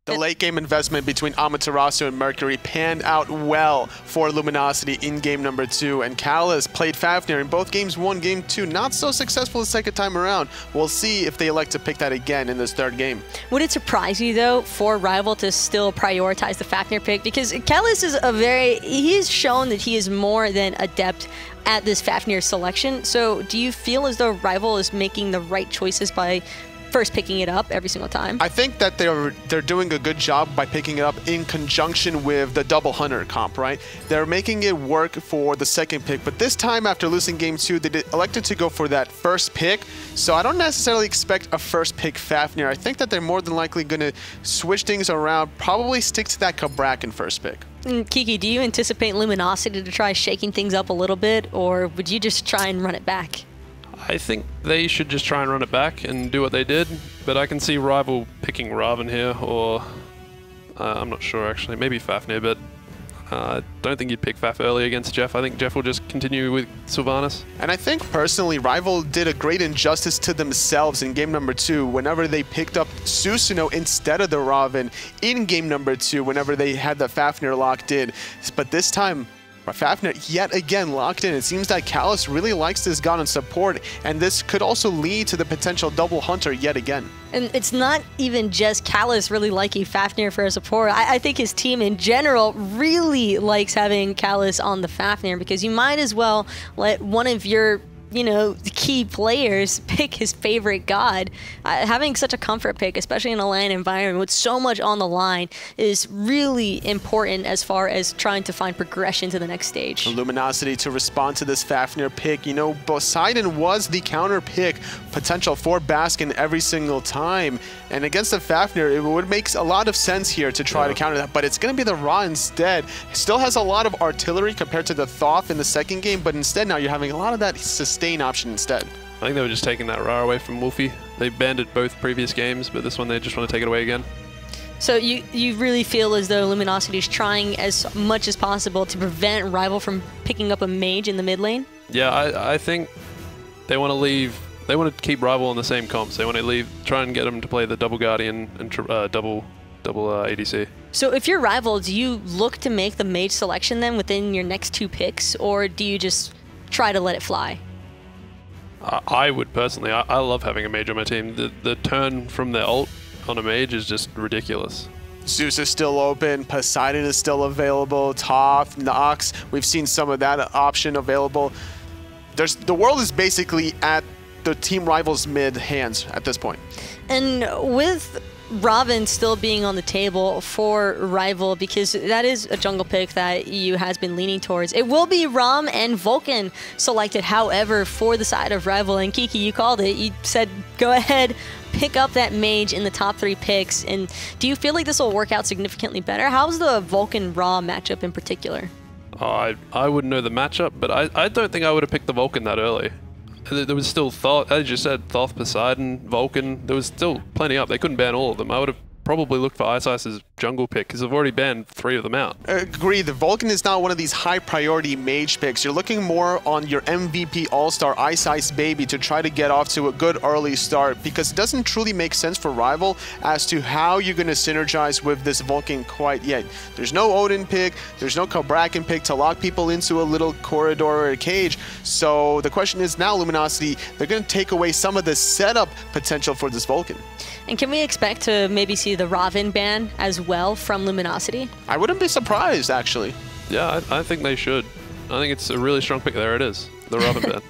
The late game investment between Amaterasu and Mercury panned out well for Luminosity in game number 2, and Analysts played Fafnir in both games 1, game 2. Not so successful the second time around. We'll see if they elect to pick that again in this third game. Would it surprise you, though, for Rival to still prioritize the Fafnir pick? Because Analysts is he's shown that he is more than adept at this Fafnir selection. So do you feel as though Rival is making the right choices by first picking it up every single time? I think that they're doing a good job by picking it up in conjunction with the double hunter comp, right? They're making it work for the second pick, but this time after losing game 2, they elected to go for that first pick. So I don't necessarily expect a first pick Fafnir. I think that they're more than likely going to switch things around, probably stick to that Kabrakan first pick. Kiki, do you anticipate Luminosity to try shaking things up a little bit, or would you just try and run it back? I think they should just try and run it back and do what they did, but I can see Rival picking Raven here, or I'm not sure actually, maybe Fafnir, but I don't think you'd pick Faf early against Jeff. I think Jeff will just continue with Sylvanas. And I think personally, Rival did a great injustice to themselves in game number 2 whenever they picked up Susano instead of the Raven in game number 2 whenever they had the Fafnir locked in. But this time, Fafnir yet again locked in. It seems that Analysts really likes this god in support, and this could also lead to the potential double hunter yet again. And it's not even just Analysts really liking Fafnir for a support. I think his team in general really likes having Analysts on the Fafnir, because you might as well let one of your the key players pick his favorite god. Having such a comfort pick, especially in a LAN environment with so much on the line, is really important as far as trying to find progression to the next stage. Luminosity to respond to this Fafnir pick. Poseidon was the counter pick potential for Baskin every single time. And against the Fafnir, it would make a lot of sense here to try to counter that, but it's going to be the Ra instead. Still has a lot of artillery compared to the Thoth in the second game, but instead now you're having a lot of that sustain option instead. I think they were just taking that Ra away from Wlfy. They banned it both previous games, but this one they just want to take it away again. So you really feel as though Luminosity is trying as much as possible to prevent Rival from picking up a mage in the mid lane? Yeah, I think they want to leave. They want to keep Rival in the same comps. They want to try and get them to play the double Guardian and double ADC. So if you're Rival, do you look to make the mage selection then within your next 2 picks, or do you just try to let it fly? I would personally. I love having a mage on my team. The turn from their ult on a mage is just ridiculous. Zeus is still open, Poseidon is still available, Toph, Nox, we've seen some of that option available. The world is basically at the team Rivals mid hands at this point. And with Raven still being on the table for Rival, because that is a jungle pick that EU has been leaning towards. It will be Ram and Vulcan selected, however, for the side of Rival. And Kiki, you called it. You said, go ahead, pick up that mage in the top 3 picks. And do you feel like this will work out significantly better? How's the Vulcan-Ra matchup in particular? I wouldn't know the matchup, but I don't think I would have picked the Vulcan that early. There was still Thoth, as you said, Thoth, Poseidon, Vulcan. There was still plenty up. They couldn't ban all of them. I would have probably looked for iceice's jungle pick, because I've already banned 3 of them out. Agree. The Vulcan is not one of these high priority mage picks. You're looking more on your MVP all-star iceicebaby to try to get off to a good early start, because it doesn't truly make sense for Rival as to how you're going to synergize with this Vulcan quite yet. There's no Odin pick, there's no Kabrakan pick to lock people into a little corridor or a cage. So the question is now, Luminosity, they're going to take away some of the setup potential for this Vulcan. And can we expect to maybe see the Raven ban as well from Luminosity? I wouldn't be surprised, actually. Yeah, I think they should. I think it's a really strong pick. There it is, the Raven ban.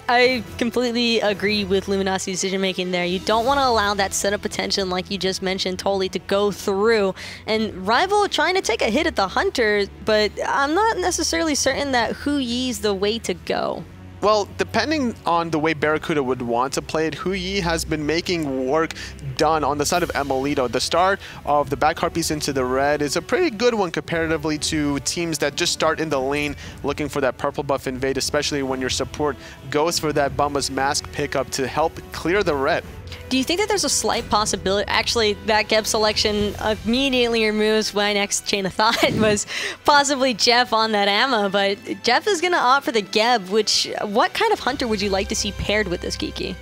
I completely agree with Luminosity's decision-making there. You don't want to allow that setup potential, like you just mentioned, totally to go through. And Rival trying to take a hit at the Hunter, but I'm not necessarily certain that HughZ the way to go. Well, depending on the way BaRRaCCuDDa would want to play it, HughZ has been making work done on the side of Emilito. The start of the back harpies into the red is a pretty good one comparatively to teams that just start in the lane looking for that purple buff invade, especially when your support goes for that Bumba's Mask pickup to help clear the red. Do you think that there's a slight possibility, actually that Geb selection immediately removes my next chain of thought was possibly Jeff on that Amma, but Jeff is going to opt for the Geb, which, what kind of Hunter would you like to see paired with this, Kiki?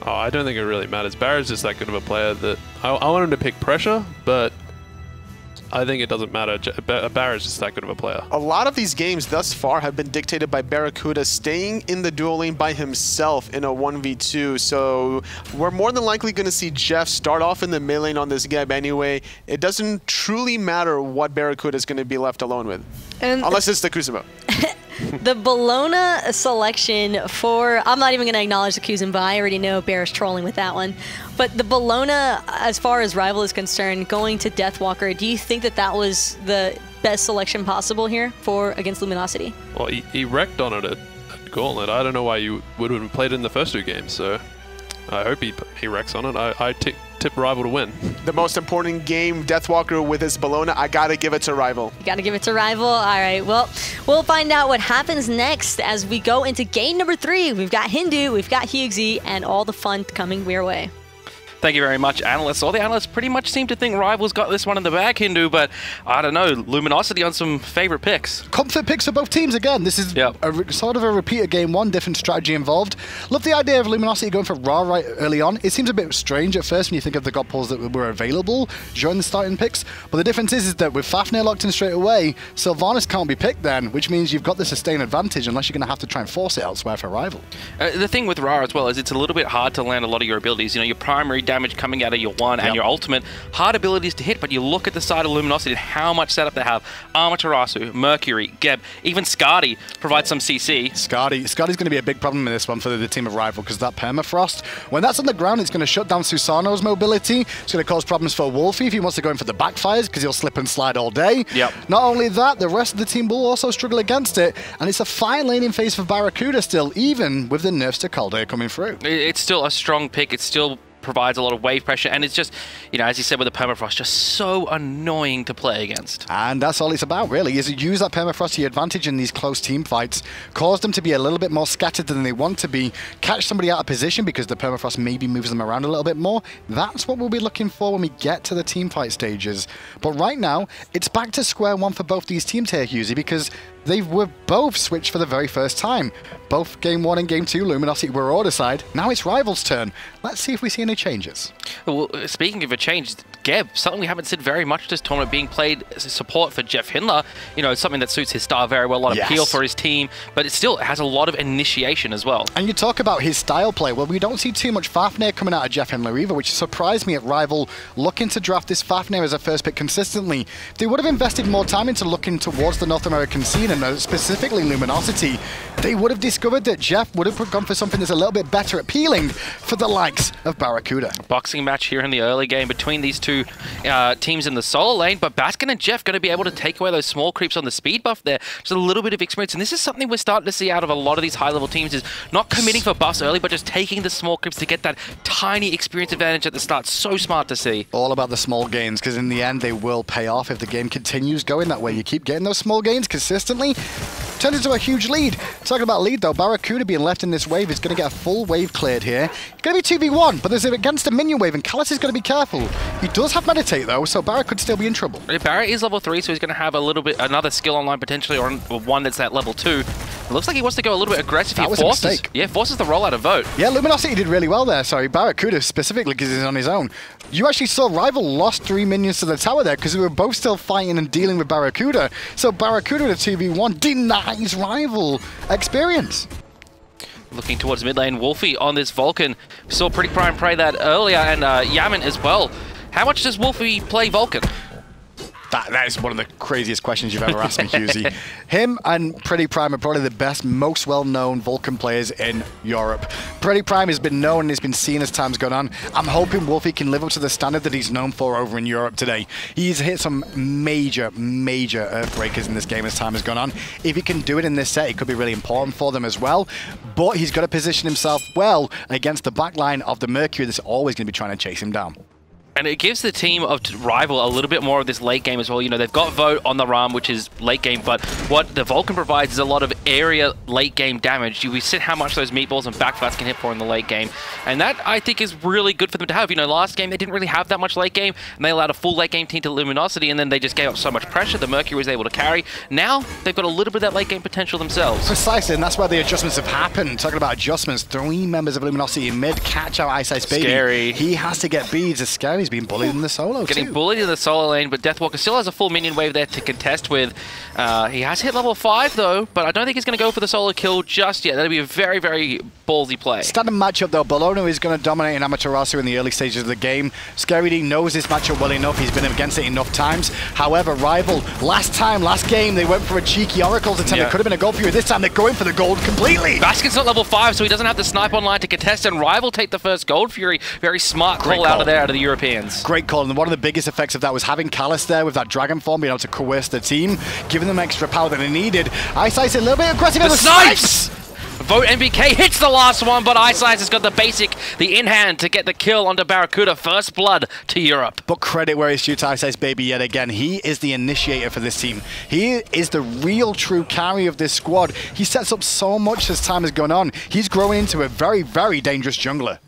Oh, I don't think it really matters. BaRRa's just that good of a player that I want him to pick pressure, but I think it doesn't matter. BaRRa's just that good of a player. A lot of these games thus far have been dictated by BaRRaCCuDDa staying in the dual lane by himself in a 1v2. So we're more than likely going to see Jeff start off in the mid lane on this Geb anyway. It doesn't truly matter what BaRRaCCuDDa is going to be left alone with. Unless it's the Kusumo. The Bellona selection for, I'm not even going to acknowledge the HughZ, but I already know Bear's trolling with that one. But the Bellona, as far as Rival is concerned, going to Deathwalker, do you think that that was the best selection possible here for against Luminosity? Well, he wrecked on it at Gauntlet. I don't know why you would have played it in the first 2 games, so I hope he wrecks on it. I tip Rival to win. The most important game, Deathwalker with his Bellona, I gotta give it to Rival. You gotta give it to Rival. All right, well, we'll find out what happens next as we go into game number 3. We've got Hindu, we've got HughZ, and all the fun coming your way. Thank you very much, Analysts. All the Analysts pretty much seem to think Rival's got this one in the bag, Hindu, but I don't know. Luminosity on some favorite picks. Comfort picks for both teams again. This is sort of a repeat of game 1, different strategy involved. Love the idea of Luminosity going for Ra right early on. It seems a bit strange at first when you think of the god pulls that were available during the starting picks, but the difference is that with Fafnir locked in straight away, Sylvanas can't be picked then, which means you've got the sustained advantage unless you're going to have to try and force it elsewhere for Rival. The thing with Ra as well is it's a little bit hard to land a lot of your abilities. You know, your primary damage coming out of your 1 and your ultimate, hard abilities to hit, but you look at the side of Luminosity and how much setup they have. Amaterasu, Mercury, Geb, even Skadi provides some CC. Skadi's going to be a big problem in this one for the team of Rival, because that permafrost, when that's on the ground, it's going to shut down Susano's mobility. It's going to cause problems for Wlfy if he wants to go in for the backfires, because he'll slip and slide all day. Not only that, the rest of the team will also struggle against it, and it's a fine laning phase for BaRRaCCuDDa still, even with the nerfs to HughZ coming through. It's still a strong pick. It's still provides a lot of wave pressure, and it's just, you know, as you said with the permafrost, just so annoying to play against. And that's all it's about, really, is use that permafrost to your advantage in these close team fights, cause them to be a little bit more scattered than they want to be, catch somebody out of position because the permafrost maybe moves them around a little bit more. That's what we'll be looking for when we get to the team fight stages. But right now, it's back to square one for both these teams here, HughZ, because they were both switched for the very first time. Both Game 1 and Game 2, Luminosity were order side. Now it's Rival's turn. Let's see if we see any changes. Well, speaking of a change, Geb, something we haven't seen very much this tournament, being played as a support for Jeffhindla. You know, something that suits his style very well, a lot of appeal for his team, but it still has a lot of initiation as well. And you talk about his style play. Well, we don't see too much Fafnir coming out of Jeffhindla either, which surprised me at Rival looking to draft this Fafnir as a first pick consistently. If they would have invested more time into looking towards the North American scene, and specifically Luminosity, they would have discovered that Jeff would have gone for something that's a little bit better appealing for the likes of BaRRaCCuDDa. Boxing match here in the early game between these two teams in the solo lane, but Baskin and Jeff going to be able to take away those small creeps on the speed buff there. Just a little bit of experience, and this is something we're starting to see out of a lot of these high-level teams, is not committing for buffs early, but just taking the small creeps to get that tiny experience advantage at the start. So smart to see. All about the small gains, because in the end they will pay off if the game continues going that way. You keep getting those small gains consistently, turns into a huge lead. Talking about lead though, BaRRaCCuDDa being left in this wave is going to get a full wave cleared here. It's going to be 2v1, but there's against a minion wave, and Callus is going to be careful. He does have Meditate though, so BaRRa could still be in trouble. BaRRa is level 3, so he's going to have a little bit, another skill online potentially, or one that's at level 2. It looks like he wants to go a little bit aggressive. That was a mistake. Yeah, forces the rollout of vote. Yeah, Luminosity did really well there. Sorry, BaRRaCCuDDa specifically because he's on his own. You actually saw Rival lost 3 minions to the tower there because they were both still fighting and dealing with BaRRaCCuDDa. So BaRRaCCuDDa with a 2v1 denies Rival experience. Looking towards mid lane, Wlfy on this Vulcan. We saw Pretty Prime play that earlier, and Yaman as well. How much does Wlfy play Vulcan? That is one of the craziest questions you've ever asked me, HughZ. Him and Pretty Prime are probably the best, most well-known Vulcan players in Europe. Pretty Prime has been known and has been seen as time's gone on. I'm hoping Wlfy can live up to the standard that he's known for over in Europe today. He's hit some major, major earthbreakers in this game as time has gone on. If he can do it in this set, it could be really important for them as well. But he's got to position himself well against the backline of the Mercury that's always going to be trying to chase him down. And it gives the team of Rival a little bit more of this late game as well. You know, they've got Vote on the Ram, which is late game, but what the Vulcan provides is a lot of area late game damage. We see how much those meatballs and backflats can hit for in the late game. And that, I think, is really good for them to have. You know, last game, they didn't really have that much late game, and they allowed a full late game team to Luminosity, and then they just gave up so much pressure. The Mercury was able to carry. Now, they've got a little bit of that late game potential themselves. Precisely, and that's where the adjustments have happened. Talking about adjustments, 3 members of Luminosity in mid catch out iceicebaby. Scary. He has to get beads, as Skadi's been bullied in the solo Getting bullied in the solo lane, but Deathwalker still has a full minion wave there to contest with. He has hit level 5 though, but I don't think he's going to go for the solo kill just yet. That'll be a very, very ballsy play. Standard matchup though, Bellona is going to dominate in Amaterasu in the early stages of the game. SkadiD knows this matchup well enough, he's been against it enough times. However, Rival, last game, they went for a cheeky Oracle's attempt. It could have been a gold for you. This time they're going for the gold completely. Baskin's not level 5, so he doesn't have the snipe online to contest, and Rival take the first Gold Fury. Very smart call out of there, out of the Europeans. Great call, and one of the biggest effects of that was having Callus there with that Dragon Form, being able to coerce the team, giving them extra power that they needed. iceice a little bit aggressive in the snipes! Vote MBK hits the last one, but iceice has got the basic, the in-hand to get the kill onto BaRRaCCuDDa. First blood to Europe. But credit where it's due to iceicebaby yet again. He is the initiator for this team. He is the real true carry of this squad. He sets up so much as time has gone on. He's growing into a very, very dangerous jungler.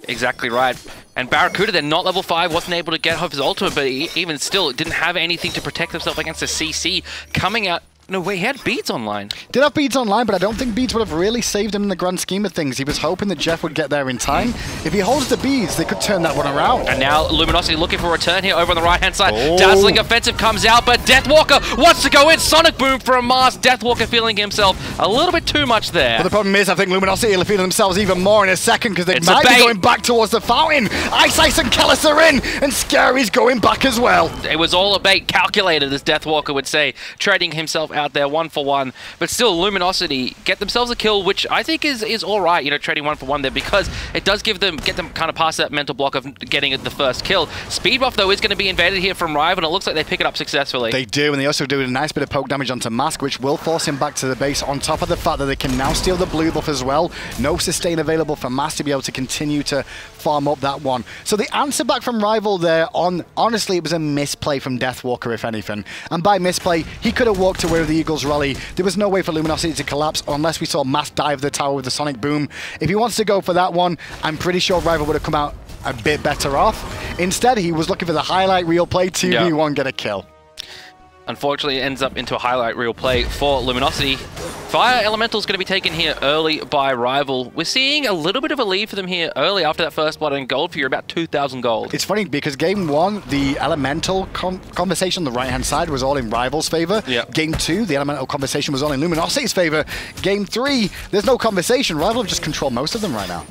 Exactly right. And BaRRaCCuDDa, they're not level 5, wasn't able to get off his ultimate, but even still, didn't have anything to protect himself against a CC coming out. No way, he had beads online. Did have beads online, but I don't think beads would have really saved him in the grand scheme of things. He was hoping that Jeff would get there in time. If he holds the beads, they could turn that one around. And now Luminosity looking for a return here over on the right-hand side. Dazzling offensive comes out, but Deathwalker wants to go in. Sonic Boom from Mars. Deathwalker feeling himself a little bit too much there. But the problem is, I think Luminosity will feel themselves even more in a second because they might be going back towards the fountain. iceice and Callus are in, and Scary's going back as well. It was all a bait, calculated, as Deathwalker would say, trading himself out there 1-for-1. But still, Luminosity get themselves a kill, which I think is all right, you know, trading 1-for-1 there, because it does get them kind of past that mental block of getting the first kill. Speed buff, though, is going to be invaded here from Rival, and it looks like they pick it up successfully. They do, and they also do a nice bit of poke damage onto Mask, which will force him back to the base, on top of the fact that they can now steal the blue buff as well. No sustain available for Mask to be able to continue to farm up that one. So the answer back from Rival there, honestly, it was a misplay from Deathwalker, if anything. And by misplay, he could have walked away with the Eagles Rally. There was no way for Luminosity to collapse unless we saw Mask dive the tower with the Sonic Boom. If he wants to go for that one, I'm pretty sure Rival would have come out a bit better off. Instead, he was looking for the highlight reel play, 2v1, get a kill. Unfortunately, it ends up into a highlight reel play for Luminosity. Fire Elemental is going to be taken here early by Rival. We're seeing a little bit of a lead for them here early after that first blood and gold for you, about 2,000 gold. It's funny because game 1, the Elemental conversation on the right-hand side was all in Rival's favor. Game 2, the Elemental conversation was all in Luminosity's favor. Game 3, there's no conversation. Rival have just controlled most of them right now.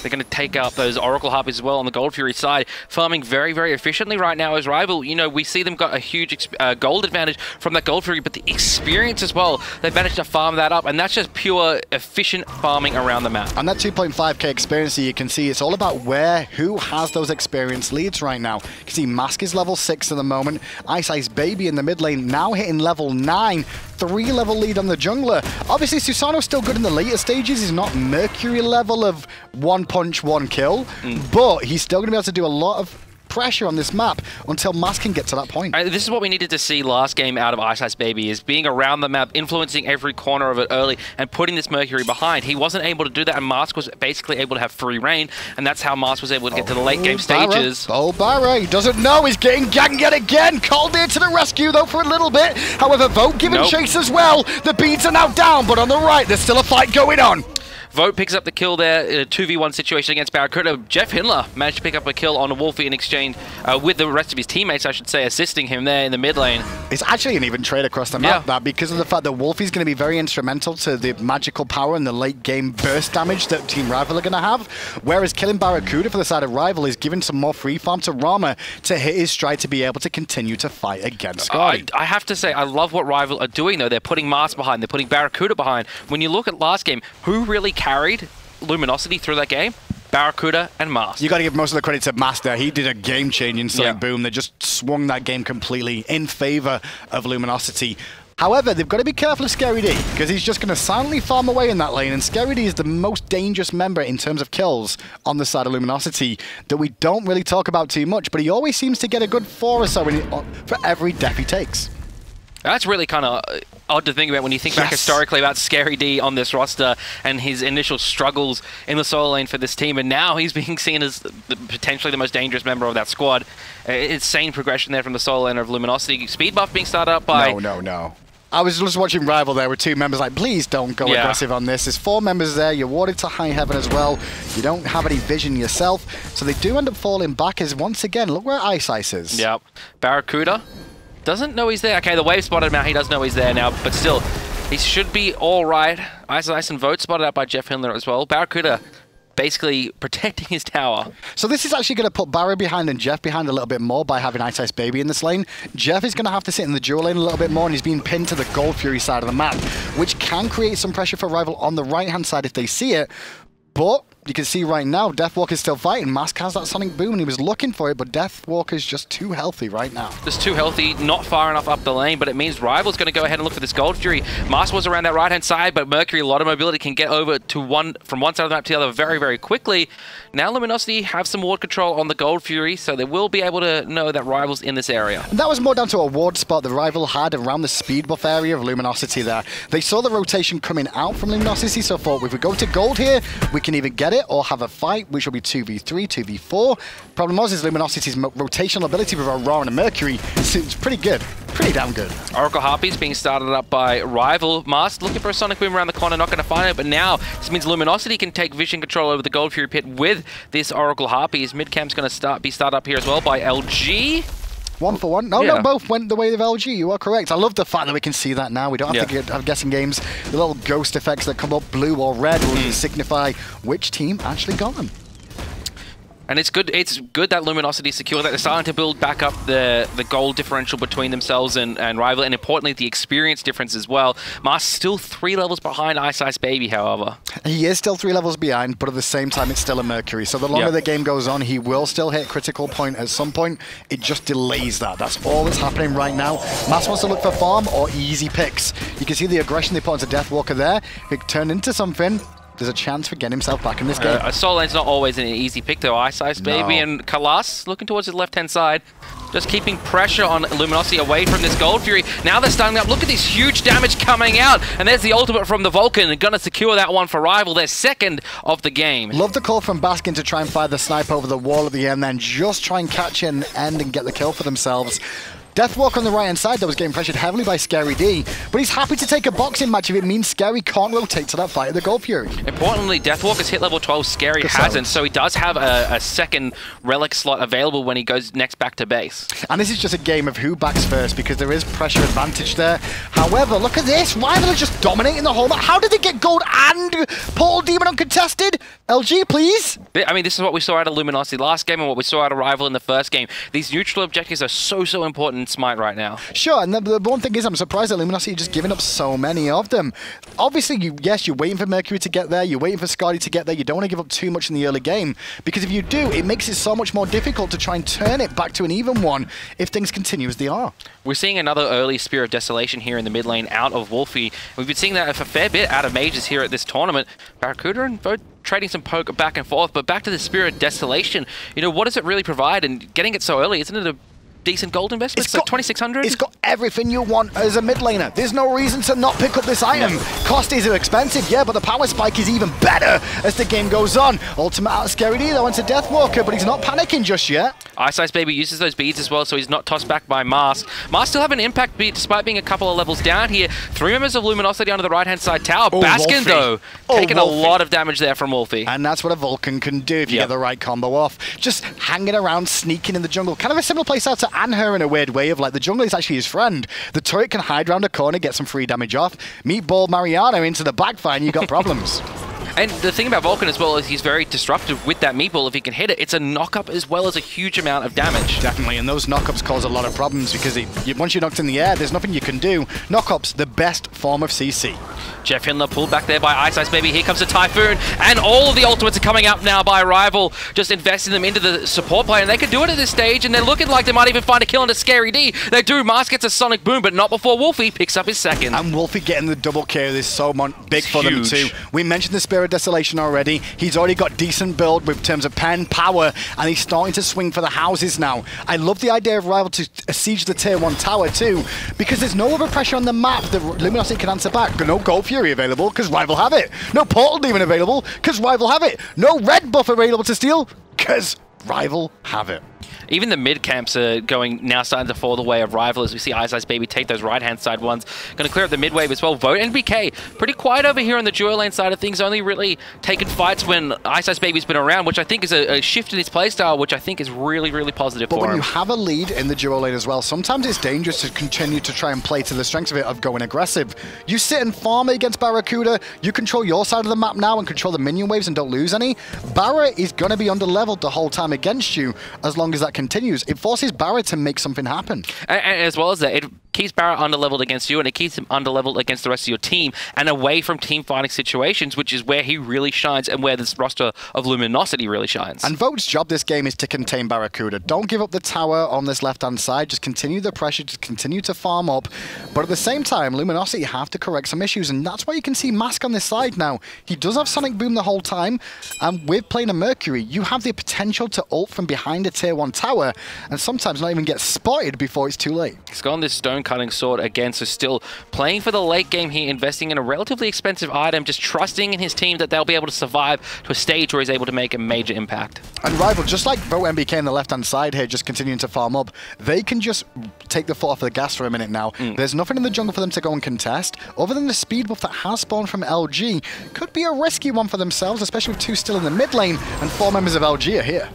They're going to take out those Oracle Harpies as well on the Gold Fury side, farming very, very efficiently right now as Rival. You know, we see them got a huge gold advantage from that Gold Fury, but the experience as well, they've managed to farm that up, and that's just pure efficient farming around the map. And that 2.5k experience, you can see it's all about who has those experience leads right now. You can see Mask is level 6 at the moment, iceicebaby in the mid lane now hitting level 9, 3-level lead on the jungler. Obviously, Susano's still good in the later stages. He's not Mercury level of 1 punch, 1 kill, but he's still going to be able to do a lot of pressure on this map until Mask can get to that point. This is what we needed to see last game out of iceicebaby, is being around the map, influencing every corner of it early, and putting this Mercury behind. He wasn't able to do that, and Mask was basically able to have free reign, and that's how Mask was able to get to the late game stages. BaRRa, he doesn't know, he's getting ganked yet again. Called in to the rescue though for a little bit. However, Vote giving chase as well. The beads are now down, but on the right, there's still a fight going on. Vote picks up the kill there in a 2v1 situation against BaRRaCCuDDa. Jeffhindla managed to pick up a kill on a Wlfy in exchange with the rest of his teammates, I should say, assisting him there in the mid lane. It's actually an even trade across the map, that, because of the fact that Wlfy's going to be very instrumental to the magical power and the late game burst damage that Team Rival are going to have, whereas killing BaRRaCCuDDa for the side of Rival is giving some more free farm to Rama to hit his stride to be able to continue to fight against Skadi. I have to say, I love what Rival are doing though. They're putting Mars behind, they're putting BaRRaCCuDDa behind. When you look at last game, who really carried Luminosity through that game? BaRRaCCuDDa and Mask. You got to give most of the credit to Mask there. He did a game-changing Sonic Boom that just swung that game completely in favor of Luminosity. However, they've got to be careful of ScaryD, because he's just going to silently farm away in that lane, and ScaryD is the most dangerous member in terms of kills on the side of Luminosity that we don't really talk about too much, but he always seems to get a good 4 or so for every death he takes. That's really kind of odd to think about when you think back historically about ScaryD on this roster and his initial struggles in the solo lane for this team, and now he's being seen as potentially the most dangerous member of that squad. Insane progression there from the solo lane of Luminosity. Speed buff being started up by... No. I was just watching Rival there with 2 members like, please don't go aggressive on this. There's 4 members there. You're warded to high heaven as well. You don't have any vision yourself. So they do end up falling back as, once again, look where Ice is. Yep. BaRRaCCuDDa doesn't know he's there. Okay, the wave spotted him out. He does know he's there now, but still, he should be all right. Ice and Vote spotted out by Jeffhindla as well. BaRRaCCuDDa basically protecting his tower. So this is actually going to put BaRRa behind and Jeff behind a little bit more by having iceicebaby in this lane. Jeff is going to have to sit in the dual lane a little bit more, and he's being pinned to the Wlfy side of the map, which can create some pressure for Rival on the right-hand side if they see it. But you can see right now, Deathwalker's still fighting. Mask has that sonic boom, and he was looking for it, but Deathwalker's just too healthy right now. Just too healthy, not far enough up the lane, but it means Rival's going to go ahead and look for this Wlfy. Mask was around that right-hand side, but Mercury, a lot of mobility, can get over to from one side of the map to the other very, very quickly. Now Luminosity have some ward control on the Wlfy, so they will be able to know that Rival's in this area. And that was more down to a ward spot the Rival had around the speed buff area of Luminosity there. They saw the rotation coming out from Luminosity, so thought if we go to gold here, we can either get it or have a fight, which will be 2v3, 2v4. Problem was is Luminosity's rotational ability with Rama and Mercury seems pretty good. Pretty damn good. Oracle Harpies being started up by Rival. Mask looking for a sonic boom around the corner, not going to find it, but now this means Luminosity can take vision control over the Wlfy pit with this Oracle Harpies. Mid-camp's going to be started up here as well by LG. 1 for 1. No, both went the way of LG. You are correct. I love the fact that we can see that now. We don't have to have guessing games. The little ghost effects that come up, blue or red, will signify which team actually got them. And it's good that Luminosity secure that. They're starting to build back up the gold differential between themselves and Rival, and importantly, the experience difference as well. Mask still 3 levels behind iceicebaby, however. He is still 3 levels behind, but at the same time, it's still a Mercury. So the longer the game goes on, he will still hit critical point at some point. It just delays that. That's all that's happening right now. Mask wants to look for farm or easy picks. You can see the aggression they put into Deathwalker there. If it turned into something, there's a chance for getting himself back in this game. Solo lane's not always an easy pick though. iceicebaby and Kalas looking towards his left-hand side. Just keeping pressure on Luminosity away from this Wlfy. Now they're starting up. Look at this huge damage coming out. And there's the ultimate from the Vulcan. Going to secure that one for Rival. Their second of the game. Love the call from Baskin to try and fire the snipe over the wall at the end, then just try and catch it in the end and get the kill for themselves. Deathwalker on the right-hand side, that was getting pressured heavily by ScaryD, but he's happy to take a boxing match if it means Scary can't rotate to that fight at the Wlfy. Importantly, Deathwalker's hit level 12, Scary hasn't, so he does have a second relic slot available when he goes next back to base. And this is just a game of who backs first, because there is pressure advantage there. However, look at this, Rival are just dominating the whole map. How did they get gold and Portal Demon uncontested? LG, please? I mean, this is what we saw out of Luminosity last game and what we saw out of Rival in the first game. These neutral objectives are so important in Smite right now. Sure, and the one thing is I'm surprised that Luminosity are just giving up so many of them. Obviously, you're waiting for Mercury to get there, you're waiting for Skadi to get there, you don't want to give up too much in the early game, because if you do, it makes it so much more difficult to try and turn it back to an even one if things continue as they are. We're seeing another early Spear of Desolation here in the mid lane out of Wlfy. We've been seeing that a fair bit out of mages here at this tournament. BaRRaCCuDDa and Vote trading some poke back and forth, but back to the Spear of Desolation. You know, what does it really provide? And getting it so early, isn't it a decent gold investment? It's like 2,600? It's got everything you want as a mid laner. There's no reason to not pick up this item. Cost is expensive, yeah, but the power spike is even better as the game goes on. Ultimate out of ScaryD, that went to Deathwalker, but he's not panicking just yet. iceicebaby uses those beads as well, so he's not tossed back by Mask. Mask still have an impact despite being a couple of levels down here. 3 members of Luminosity onto the right-hand side tower. Baskin, though, taking a lot of damage there from Wlfy. And that's what a Vulcan can do if you get the right combo off. Just hanging around, sneaking in the jungle. Kind of a similar playstyle to Anher in a weird way of like the jungle is actually his friend. The turret can hide around a corner, get some free damage off. Meatball Mariana into the backfire and you got problems. And the thing about Vulcan as well is he's very disruptive with that meatball. If he can hit it, it's a knock-up as well as a huge amount of damage. Definitely, and those knock-ups cause a lot of problems because once you're knocked in the air, there's nothing you can do. Knock-ups, the best form of CC. Jeffhindla pulled back there by iceicebaby. Here comes the Typhoon, and all of the ultimates are coming up now by Rival, just investing them into the support play, and they can do it at this stage, and they're looking like they might even find a kill into Skadi. They do. Mask gets a Sonic Boom, but not before Wlfy picks up his second. And Wlfy getting the double KO is so big for them too. We mentioned the Spirit of Desolation already. He's already got decent build with terms of pen, power, and he's starting to swing for the houses now. I love the idea of Rival to siege the tier 1 tower too, because there's no other pressure on the map that Luminosity can answer back. No Gold Fury available, because Rival have it. No Portal Demon available, because Rival have it. No red buff available to steal, because Rival have it. Even the mid camps are now starting to fall the way of Rival as we see iceicebaby take those right-hand side ones. Going to clear up the mid wave as well. Vote NBK, pretty quiet over here on the duo lane side of things, only really taken fights when iceicebaby's been around, which I think is a shift in his playstyle, which I think is really, really positive for him. But when you have a lead in the duo lane as well, sometimes it's dangerous to continue to try and play to the strengths of it, of going aggressive. You sit and farm against BaRRaCCuDDa, you control your side of the map now and control the minion waves and don't lose any. BaRRa is going to be under-leveled the whole time against you as long as that continues. It forces BaRRa to make something happen. And as well as that, it keeps BaRRa under-leveled against you, and it keeps him under-leveled against the rest of your team, and away from team-fighting situations, which is where he really shines and where this roster of Luminosity really shines. And Vote's job this game is to contain BaRRaCCuDDa. Don't give up the tower on this left-hand side. Just continue the pressure, just continue to farm up. But at the same time, Luminosity have to correct some issues, and that's why you can see Mask on this side now. He does have Sonic Boom the whole time, and with playing a Mercury, you have the potential to ult from behind a tier 1 tower, and sometimes not even get spotted before it's too late. He's got on this stone-cutting sword again, so still playing for the late game here, investing in a relatively expensive item, just trusting in his team that they'll be able to survive to a stage where he's able to make a major impact. And Rival, just like Vote NBK on the left-hand side here, just continuing to farm up, they can just take the foot off the gas for a minute now. There's nothing in the jungle for them to go and contest, other than the speed buff that has spawned from LG. Could be a risky one for themselves, especially with 2 still in the mid lane, and 4 members of LG are here.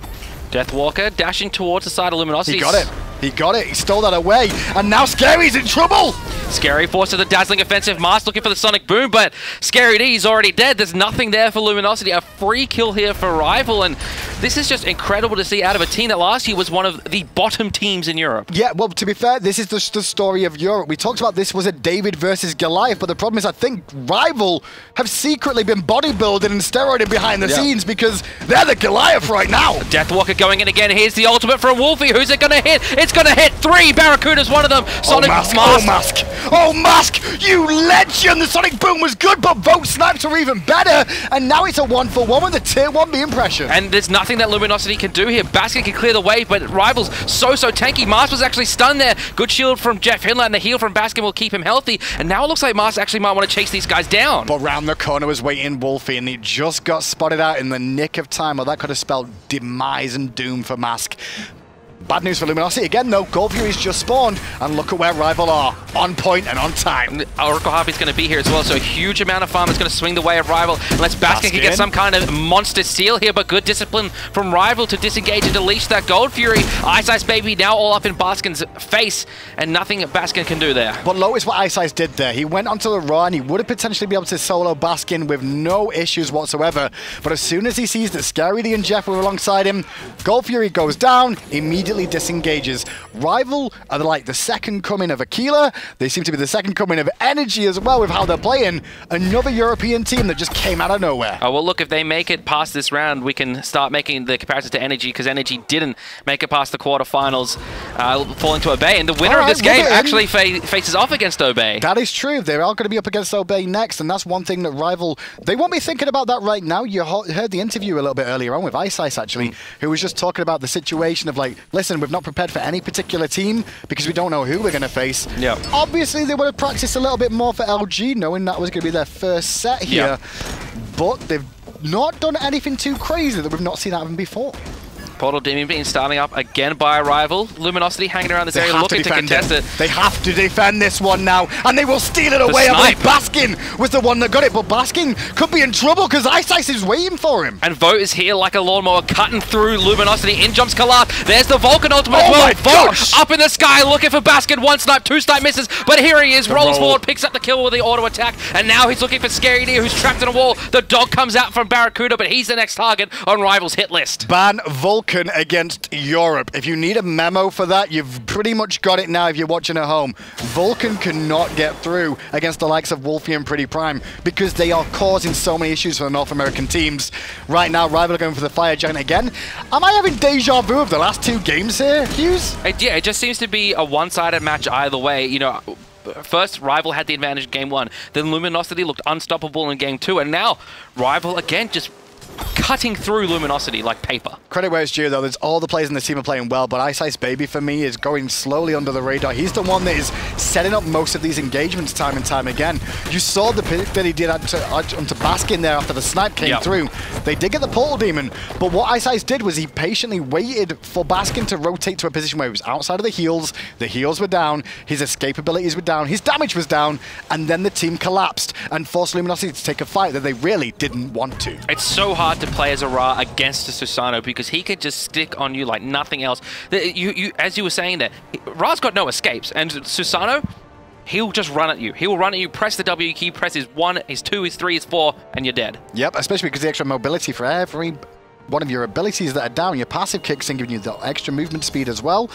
Deathwalker dashing towards the side of Luminosity. He got it. He got it. He stole that away. And now Scary's in trouble. Scary forced to the dazzling offensive. Mask looking for the Sonic Boom, but Skadi's already dead. There's nothing there for Luminosity. A free kill here for Rival, and this is just incredible to see out of a team that last year was one of the bottom teams in Europe. Yeah, well, to be fair, this is the story of Europe. We talked about this was a David versus Goliath, but the problem is I think Rival have secretly been bodybuilding and steroiding behind the scenes because they're the Goliath right now. Deathwalker going in again. Here's the ultimate from Wlfy. Who's it going to hit? It's going to hit 3. BaRRaCCuDDa's one of them. Sonic Mask. Oh, Mask. Oh, Mask. You legend. The Sonic Boom was good, but Vote snipes were even better. And now it's a 1-for-1 with the tier 1 being pressured. And there's nothing that Luminosity can do here. Baskin can clear the wave, but Rival's so tanky. Mask was actually stunned there. Good shield from Jeffhindla, and the heal from Baskin will keep him healthy. And now it looks like Mask actually might want to chase these guys down. But round the corner was waiting Wlfy, and he just got spotted out in the nick of time. Well, that could have spelled demise and doom for Mask. Bad news for Luminosity again, though. Gold Fury's just spawned, and look at where Rival are. On point and on time. Oracle Harpy's going to be here as well, so a huge amount of farm is going to swing the way of Rival, unless Baskin can get some kind of monster steal here, but good discipline from Rival to disengage and unleash that Gold Fury. iceicebaby now all up in Baskin's face, and nothing Baskin can do there. But notice what iceice did there. He went onto the run, he would have potentially been able to solo Baskin with no issues whatsoever, but as soon as he sees that Skadi and Jeff were alongside him, Gold Fury goes down, immediately disengages. Rival are like the second coming of Aquila. They seem to be the second coming of Energy as well with how they're playing. Another European team that just came out of nowhere. Oh, well, look, if they make it past this round, we can start making the comparison to Energy, because Energy didn't make it past the quarterfinals, falling to Obey. And the winner of this game actually faces off against Obey. That is true. They are going to be up against Obey next, and that's one thing that Rival, they won't be thinking about that right now. You heard the interview a little bit earlier on with iceice, actually, who was just talking about the situation of like, listen, we've not prepared for any particular team because we don't know who we're going to face. Yeah. Obviously, they would have practiced a little bit more for LG, knowing that was going to be their first set here. But they've not done anything too crazy that we've not seen happen before. Portal Demon being starting up again by a rival. Luminosity hanging around this area looking to contest it. They have to defend this one now, and they will steal it away. I believe Baskin was the one that got it, but Baskin could be in trouble because iceice is waiting for him. And Vote is here like a lawnmower, cutting through Luminosity. In jumps Kalat. There's the Vulcan ultimate as well. Vote up in the sky looking for Baskin. One snipe, two snipe misses, but here he is. Rolls forward, picks up the kill with the auto attack, and now he's looking for Skadi, who's trapped in a wall. The dog comes out from BaRRaCCuDDa, but he's the next target on Rival's hit list. Ban Vulcan against Europe. If you need a memo for that, you've pretty much got it now if you're watching at home. Vulcan cannot get through against the likes of Wlfy and Pretty Prime because they are causing so many issues for the North American teams. Right now, Rival are going for the Fire Giant again. Am I having deja vu of the last two games here, Hughes? Yeah, it just seems to be a one-sided match either way. You know, first, Rival had the advantage in Game 1. Then Luminosity looked unstoppable in Game 2. And now, Rival, again, just cutting through Luminosity like paper. Credit where it's due, though. There's all the players in the team are playing well, but iceicebaby, for me, is going slowly under the radar. He's the one that is setting up most of these engagements time and time again. You saw the pick that he did onto Baskin there after the snipe came through. They did get the Portal Demon, but what iceice did was he patiently waited for Baskin to rotate to a position where he was outside of the heals were down, his escape abilities were down, his damage was down, and then the team collapsed and forced Luminosity to take a fight that they really didn't want to. It's so hard to play as a Ra against a Susano because he could just stick on you like nothing else. As you were saying there, Ra's got no escapes, and Susano, he'll just run at you. He will run at you, press the W key, press his 1, his 2, his 3, his 4, and you're dead. Yep, especially because the extra mobility for every one of your abilities that are down. Your passive kicks in, giving you the extra movement speed as well.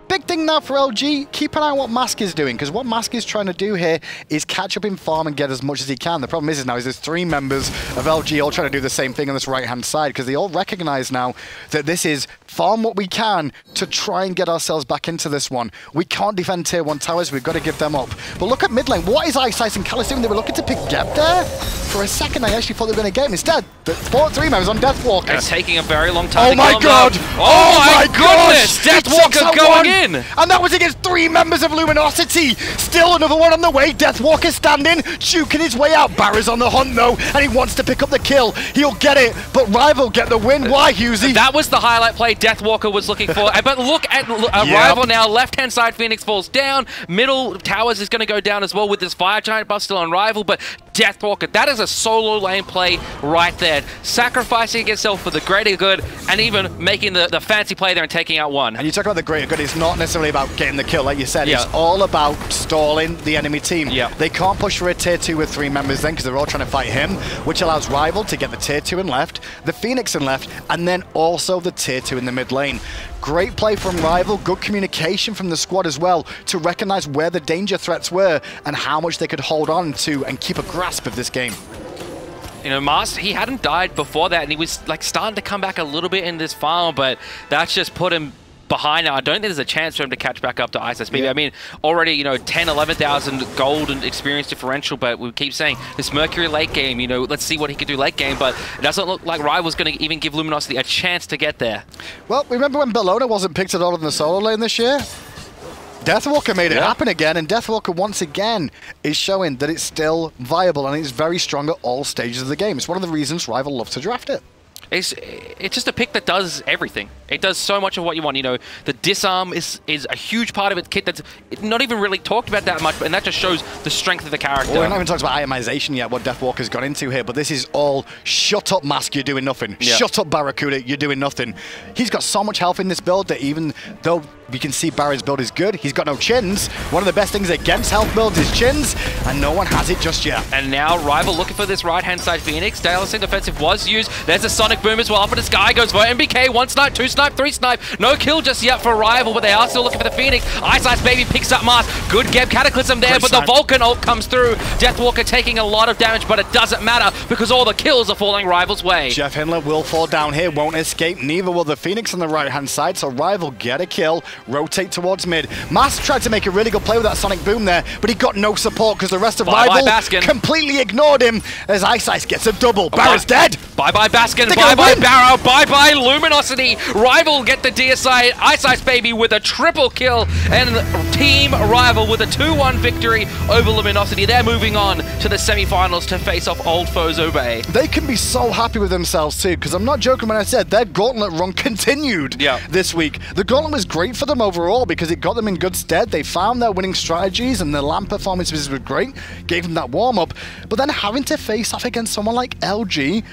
Big thing now for LG, keep an eye on what Mask is doing, because what Mask is trying to do here is catch up in farm and get as much as he can. The problem is now there's 3 members of LG all trying to do the same thing on this right-hand side, because they all recognize now that this is farm what we can to try and get ourselves back into this one. We can't defend tier 1 towers, we've got to give them up. But look at mid lane, what is iceice and Callus doing? They were looking to pick Geb there. For a second, I actually thought they were going to get him. Instead, the 3 members on Deathwalker. It's taking a very long time to kill him. Oh my god! Oh my goodness! Deathwalker going in! And that was against 3 members of Luminosity. Still another one on the way. Deathwalker standing, juking his way out. BaRRa's on the hunt though, and he wants to pick up the kill. He'll get it, but Rival get the win. Why, HughZ? That was the highlight play Deathwalker was looking for. But look at Rival now. Left-hand side, Phoenix falls down. Middle towers is going to go down as well with this Fire Giant buff still on Rival, but Deathwalker, that is a solo lane play right there. Sacrificing yourself for the greater good and even making the fancy play there and taking out one. And you talk about the greater good, it's not necessarily about getting the kill, like you said. It's all about stalling the enemy team. They can't push for a tier 2 with 3 members then because they're all trying to fight him, which allows Rival to get the tier 2 in left, the Phoenix in left, and then also the tier 2 in the mid lane. Great play from Rival, good communication from the squad as well to recognize where the danger threats were and how much they could hold on to and keep a grasp of this game. You know, Mars, he hadn't died before that, and he was like starting to come back a little bit in this farm, but that's just put him behind now. I don't think there's a chance for him to catch back up to iceicebaby. I mean, already, you know, 10, 11,000 gold and experience differential, but we keep saying this Mercury late game, you know, let's see what he can do late game, but it doesn't look like Rival's going to even give Luminosity a chance to get there. Well, remember when Bellona wasn't picked at all in the solo lane this year? Deathwalker made it happen again, and Deathwalker once again is showing that it's still viable and it's very strong at all stages of the game. It's one of the reasons Rival love to draft it. It's just a pick that does everything. It does so much of what you want. You know, the disarm is a huge part of its kit that's not even really talked about that much, and that just shows the strength of the character. Well, we're not even talking about itemization yet, what Deathwalker's got into here, but this is all shut up Mask, you're doing nothing. Shut up BaRRaCCuDDa, you're doing nothing. He's got so much health in this build that even though we can see BaRRa's build is good, he's got no chins. One of the best things against health builds is chins, and no one has it just yet. And now Rival looking for this right-hand side Phoenix. Daylessing defensive was used. There's a Sonic Boom as well. Up in the sky goes for MBK. 1 snipe, 2 snipe, 3 snipe. No kill just yet for Rival, but they are still looking for the Phoenix. iceicebaby picks up Mars. Good Geb Cataclysm there, but the Vulcan ult comes through. Deathwalker taking a lot of damage, but it doesn't matter because all the kills are falling Rival's way. Jeffhindla will fall down here, won't escape. Neither will the Phoenix on the right-hand side, so Rival get a kill. rotate towards mid. Mas tried to make a really good play with that Sonic Boom there, but he got no support because the rest of Bye-bye, Rival Baskin. completely ignored him as Ice gets a double. BaRRa's dead. Bye-bye Baskin, They're bye-bye gonna win. BaRRa, bye-bye Luminosity. Rival get the DSI, iceicebaby with a triple kill, and Team Rival with a 2-1 victory over Luminosity. They're moving on to the semi-finals to face off old foes Obey. They can be so happy with themselves too, because I'm not joking when I said their gauntlet run continued this week. The gauntlet was great for them overall because it got them in good stead. They found their winning strategies and the LAN performances were great, gave them that warm-up, but then having to face off against someone like LG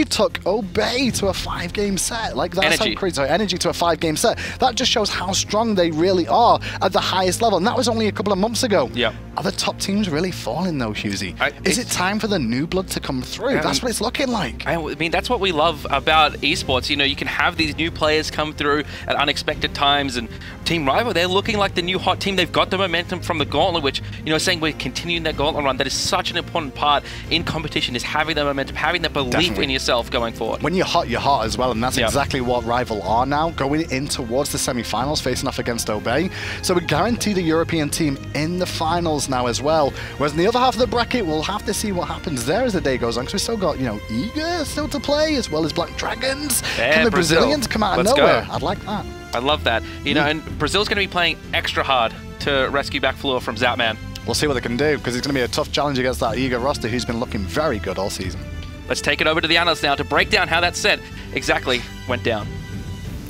took Obey to a 5-game set. Like, that's how crazy. Energy to a 5-game set. That just shows how strong they really are at the highest level, and that was only a couple of months ago. Are the top teams really falling though, HughZ? Is it time for the new blood to come through? That's what it's looking like. I mean, that's what we love about esports. You know, you can have these new players come through at unexpected times, and Team Rival, they're looking like the new hot team. They've got the momentum from the gauntlet, which, you know, saying we're continuing that gauntlet run, that is such an important part in competition, is having that momentum, having that belief in yourself going forward. When you're hot as well, and that's exactly what Rival are now, going in towards the semi-finals, facing off against Obey. So we guarantee the European team in the finals now as well. Whereas in the other half of the bracket, we'll have to see what happens there as the day goes on, because we've still got, you know, Eager still to play, as well as Black Dragons. Can the Brazilians come out of nowhere? I'd like that. I love that. You know, and Brazil's going to be playing extra hard to rescue back Fleur from Zapman. We'll see what they can do, because it's going to be a tough challenge against that Eager roster who's been looking very good all season. Let's take it over to the Analysts now to break down how that set exactly went down.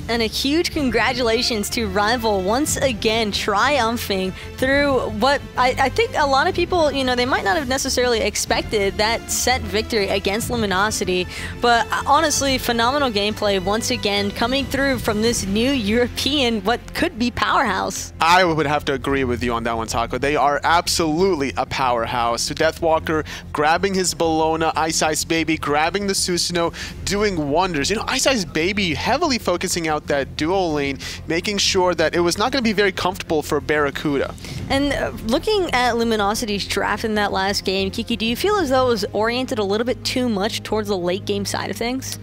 And a huge congratulations to Rival once again triumphing through what I think a lot of people, you know, they might not have necessarily expected that set victory against Luminosity. But honestly, phenomenal gameplay once again coming through from this new European, what could be powerhouse. I would have to agree with you on that one, Taco. They are absolutely a powerhouse. Deathwalker grabbing his Bellona, iceicebaby grabbing the Susano, doing wonders. You know, iceicebaby heavily focusing out that duo lane, making sure that it was not going to be very comfortable for BaRRaCCuDDa. And looking at Luminosity's draft in that last game, Kiki, do you feel as though it was oriented a little bit too much towards the late game side of things?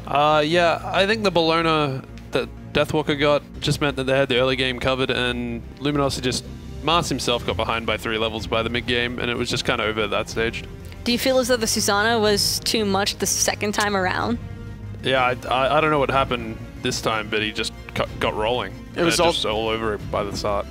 Yeah, I think the Bellona that Deathwalker got just meant that they had the early game covered, and Luminosity just, Mars himself got behind by 3 levels by the mid game, and it was just kind of over at that stage. Do you feel as though the Susano was too much the second time around? Yeah, I don't know what happened this time, but he just got rolling. It was just all over by the start.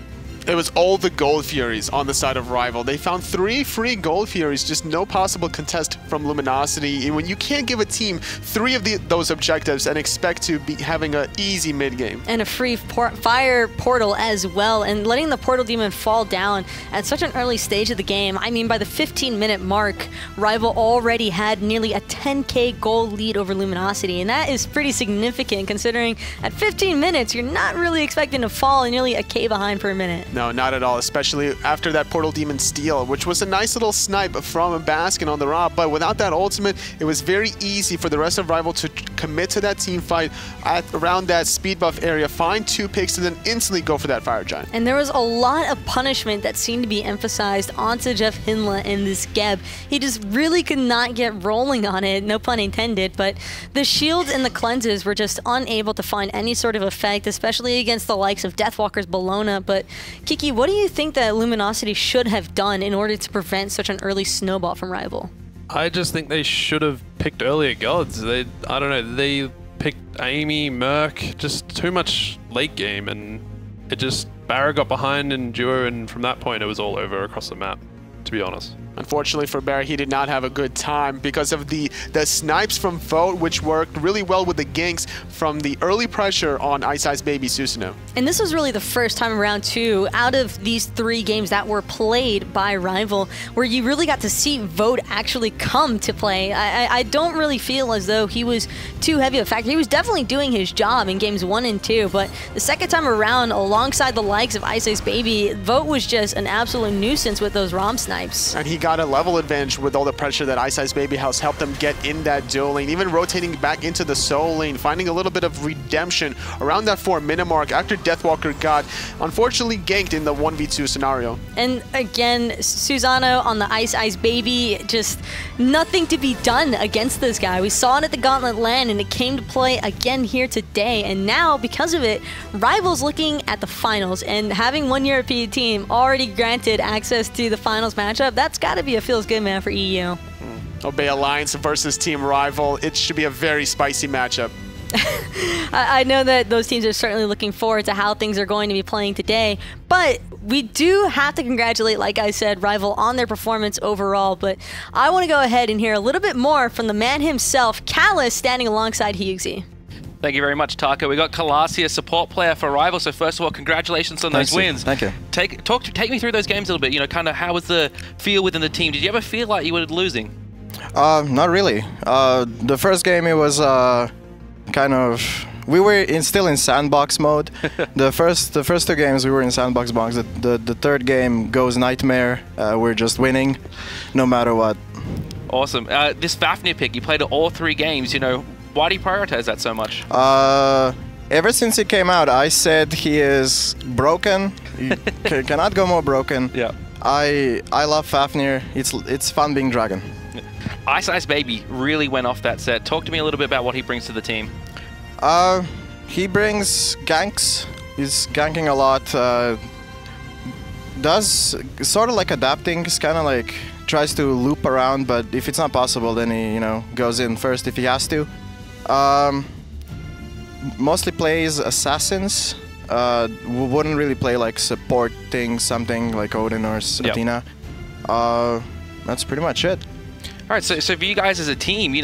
It was all the Gold Furies on the side of Rival. They found 3 free Gold Furies, just no possible contest from Luminosity. And when you can't give a team 3 of those objectives and expect to be having an easy mid game. And a free fire portal as well, and letting the portal demon fall down at such an early stage of the game. I mean, by the 15-minute mark, Rival already had nearly a 10k gold lead over Luminosity, and that is pretty significant considering at 15 minutes, you're not really expecting to fall nearly a k behind per minute. No, not at all, especially after that Portal Demon steal, which was a nice little snipe from Baskin on the Rama, but without that ultimate, it was very easy for the rest of Rival to commit to that team fight at around that speed buff area, find 2 picks, and then instantly go for that Fire Giant. And there was a lot of punishment that seemed to be emphasized onto Jeffhindla in this Geb. He just really could not get rolling on it, no pun intended, but the shields and the cleanses were just unable to find any sort of effect, especially against the likes of Deathwalker's Bellona. But Kiki, what do you think that Luminosity should have done in order to prevent such an early snowball from Rival? I just think they should have picked earlier gods. I don't know, they picked Amy, Merc, just too much late game, and it just, BaRRa got behind in duo, and from that point it was all over across the map, to be honest. Unfortunately for BaRRa, he did not have a good time because of the snipes from Vote, which worked really well with the ganks from the early pressure on iceicebaby Susano. And this was really the first time around, too, out of these 3 games that were played by Rival, where you really got to see Vote actually come to play. I don't really feel as though he was too heavy of a factor. He was definitely doing his job in games 1 and 2, but the second time around, alongside the likes of iceicebaby, Vote was just an absolute nuisance with those ROM snipes. And he got a level advantage with all the pressure that iceicebaby has helped them get in that dual lane, even rotating back into the soul lane, finding a little bit of redemption around that 4-minute mark after Deathwalker got unfortunately ganked in the 1v2 scenario. And again, Susano on the iceicebaby, just nothing to be done against this guy. We saw it at the Gauntlet LAN, and it came to play again here today. And now, because of it, Rival's looking at the finals, and having one European team already granted access to the finals matchup, that's got to be a feels good, man, for EU. Obey Alliance versus Team Rival. It should be a very spicy matchup. I know that those teams are certainly looking forward to how things are going to be playing today, but we do have to congratulate, like I said, Rival on their performance overall. But I want to go ahead and hear a little bit more from the man himself, Callus, standing alongside HughZ. Thank you very much, Taka. We got Kalasi, a support player for Rival. So first of all, congratulations on those wins. Thank you. Take me through those games a little bit. You know, kind of how was the feel within the team? Did you ever feel like you were losing? Not really. The first game, it was kind of... We were still in sandbox mode. The first 2 games we were in sandbox box. The third game goes nightmare. We're just winning, no matter what. Awesome. This Fafnir pick, you played it all 3 games. You know, why do you prioritize that so much? Ever since he came out, I said he is broken. He cannot go more broken. Yeah. I love Fafnir. It's fun being Dragon. iceicebaby really went off that set. Talk to me a little bit about what he brings to the team. He brings ganks. He's ganking a lot. Does sort of like adapting. He's kind of like tries to loop around, but if it's not possible, then he goes in first if he has to. Mostly plays assassins. Wouldn't really play like supporting something like Odin or Athena. That's pretty much it. All right, so for you guys as a team,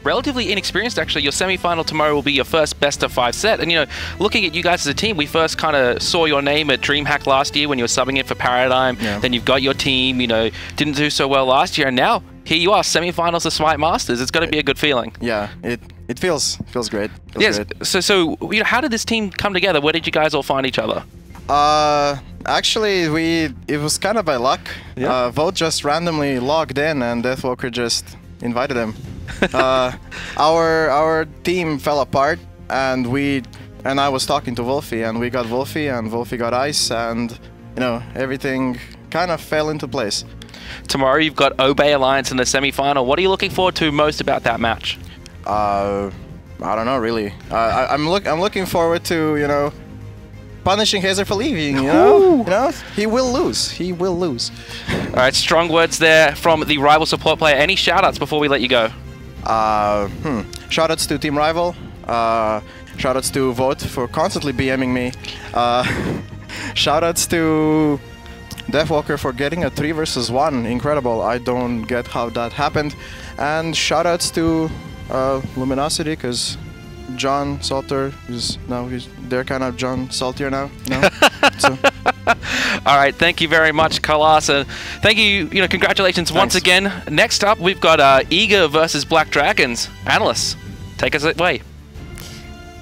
relatively inexperienced actually, your semi-final tomorrow will be your first best-of-5 set. And, looking at you guys as a team, we first kind of saw your name at DreamHack last year when you were subbing it for Paradigm. Yeah. Then you've got your team, didn't do so well last year. And now, here you are, semi-finals of Smite Masters. It's got to be a good feeling. Yeah, it feels great. Yes, great. So how did this team come together? Where did you guys all find each other? Actually, it was kind of by luck. Yeah. Vote just randomly logged in, and Deathwalker just invited him. Our team fell apart, and I was talking to Wlfy, and we got Wlfy, and Wlfy got Ice, and everything kind of fell into place. Tomorrow you've got Obey Alliance in the semi-final. What are you looking forward to most about that match? I don't know really. I'm looking forward to punishing HughZ for leaving, he will lose. He will lose. All right, strong words there from the Rival support player. Any shoutouts before we let you go? Shoutouts to Team Rival. Shoutouts to Vote for constantly BMing me. Shoutouts to Deathwalker for getting a 3 versus 1. Incredible. I don't get how that happened. And shoutouts to Luminosity, because John Salter they're kind of John Saltier now. So. All right, thank you very much, Kalas. Thank you. Congratulations once again. Next up, we've got Eager versus Black Dragons. Analysts, take us away.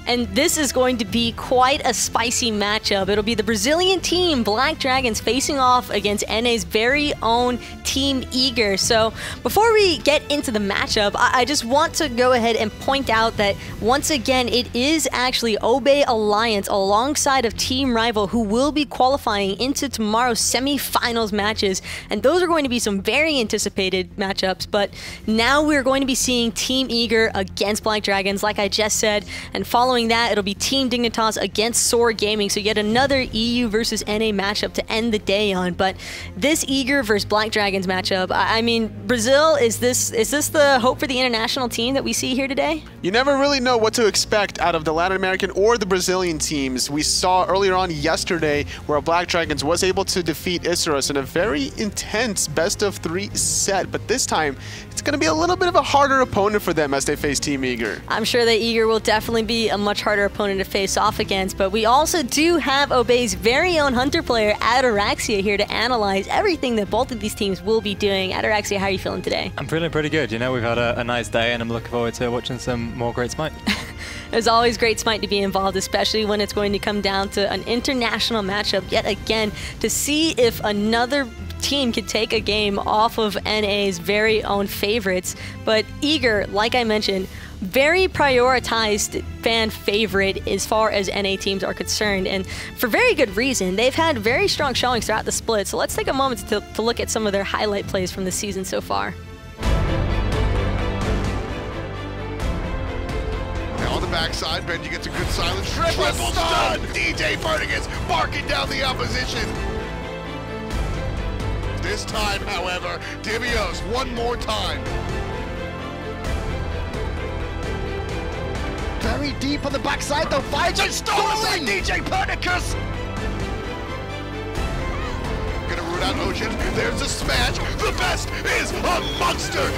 And this is going to be quite a spicy matchup. It'll be the Brazilian team, Black Dragons, facing off against NA's very own Team Eager. So before we get into the matchup, I just want to go ahead and point out that once again, it is actually Obey Alliance alongside of Team Rival who will be qualifying into tomorrow's semi-finals matches. And those are going to be some very anticipated matchups. But now we're going to be seeing Team Eager against Black Dragons, like I just said. And following that, it'll be Team Dignitas against Soar Gaming, so yet another EU versus NA matchup to end the day on. But this Eager versus Black Dragons matchup, I mean, Brazil, is this the hope for the international team that we see here today? You never really know what to expect out of the Latin American or the Brazilian teams. We saw earlier on yesterday where Black Dragons was able to defeat Isurus in a very intense best-of-3 set, but this time it's going to be a little bit of a harder opponent for them as they face Team Eager. I'm sure that Eager will definitely be a much harder opponent to face off against, but we also do have Obey's very own Hunter player, BaRRaCCuDDa, here to analyze everything that both of these teams will be doing. BaRRaCCuDDa, how are you feeling today? I'm feeling pretty good. We've had a nice day, and I'm looking forward to watching some more great Smite. It's always great Smite to be involved, especially when it's going to come down to an international matchup yet again to see if another team could take a game off of NA's very own favorites, but Eager, like I mentioned, very prioritized fan favorite as far as NA teams are concerned, and for very good reason. They've had very strong showings throughout the split, so let's take a moment to look at some of their highlight plays from the season so far. On the backside, Benji gets a good silence. Triple stun! DJ Vertigus barking down the opposition. This time, however, Divios one more time. Very deep on the backside though, finds it stolen by DJ Vertigus! Gonna root out Ocean, there's a smash, the best is a monster!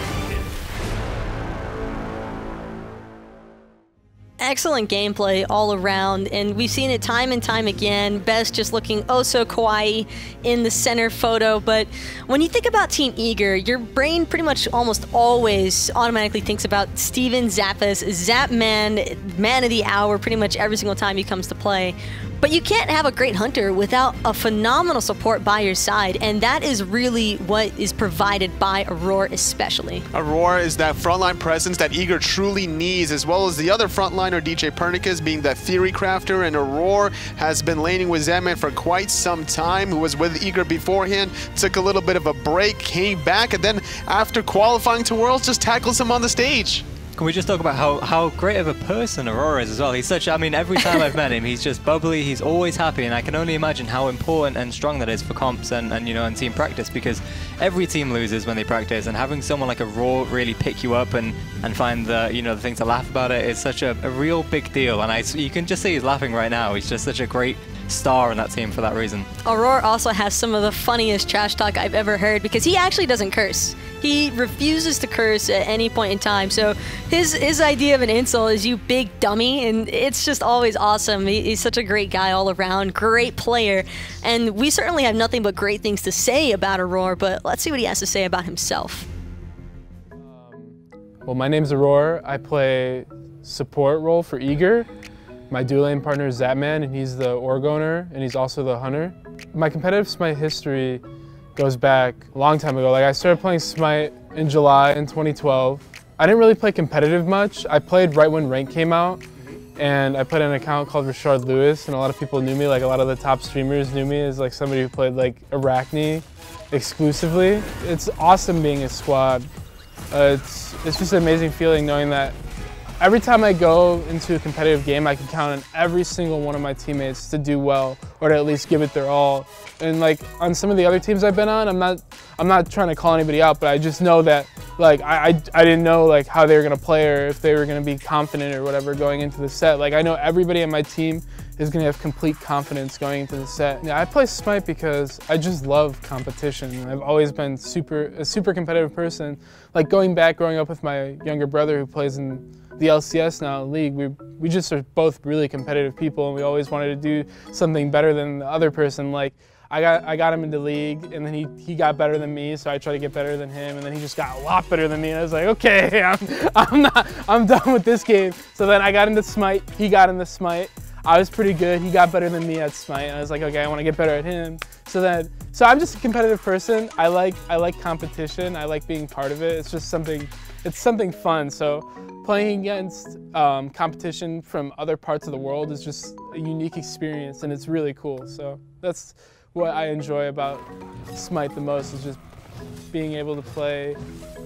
Excellent gameplay all around, and we've seen it time and time again. Best just looking oh so kawaii in the center photo, but when you think about Team Eager, your brain pretty much almost always automatically thinks about Steven Zappas, Zapman, man of the hour, pretty much every single time he comes to play. But you can't have a great hunter without a phenomenal support by your side, and that is really what is provided by Aurora especially. Aurora is that frontline presence that Eager truly needs, as well as the other frontliner, DJ Pernicus, being that theory crafter, and Aurora has been laning with Zapman for quite some time, who was with Eager beforehand, took a little bit of a break, came back, and then after qualifying to Worlds, just tackles him on the stage. Can we just talk about how great of a person Aurora is as well? He's such, I mean, every time I've met him, he's just bubbly, he's always happy, and I can only imagine how important and strong that is for comps and you know, and team practice, because every team loses when they practice, and having someone like Aurora really pick you up and find the, you know, the thing to laugh about it is such a real big deal, and you can just see he's laughing right now. He's just such a great star in that team for that reason. Aurora also has some of the funniest trash talk I've ever heard, because he actually doesn't curse. He refuses to curse at any point in time, so his idea of an insult is "you big dummy," and it's just always awesome. He's such a great guy all around, great player, and we certainly have nothing but great things to say about Aurora, but let's see what he has to say about himself. Well, my name's Aurora. I play support role for Eager. My dual lane partner is Zapman, and he's the org owner, and he's also the hunter. My competitive Smite history goes back a long time ago. Like, I started playing Smite in July in 2012. I didn't really play competitive much. I played right when rank came out, and I played an account called Rashard Lewis, and a lot of people knew me. Like, a lot of the top streamers knew me as like somebody who played like Arachne exclusively. It's awesome being a squad. It's just an amazing feeling knowing that every time I go into a competitive game, I can count on every single one of my teammates to do well, or to at least give it their all. And like on some of the other teams I've been on, I'm not trying to call anybody out, but I just know that like I didn't know like how they were gonna play or if they were gonna be confident or whatever going into the set. Like, I know everybody on my team is gonna have complete confidence going into the set. Yeah, I play Smite because I just love competition. I've always been a super competitive person. Like, growing up with my younger brother who plays in the LCS now league, we just are both really competitive people, and we always wanted to do something better than the other person. Like, I got him into league, and then he got better than me, so I tried to get better than him, and then he just got a lot better than me, and I was like, okay, I'm done with this game. So then I got into Smite, he got into Smite. I was pretty good, he got better than me at Smite, and I was like, okay, I want to get better at him. So I'm just a competitive person. I like competition, I like being part of it. It's just something fun. So playing against competition from other parts of the world is just a unique experience, and it's really cool. So that's what I enjoy about Smite the most, is just being able to play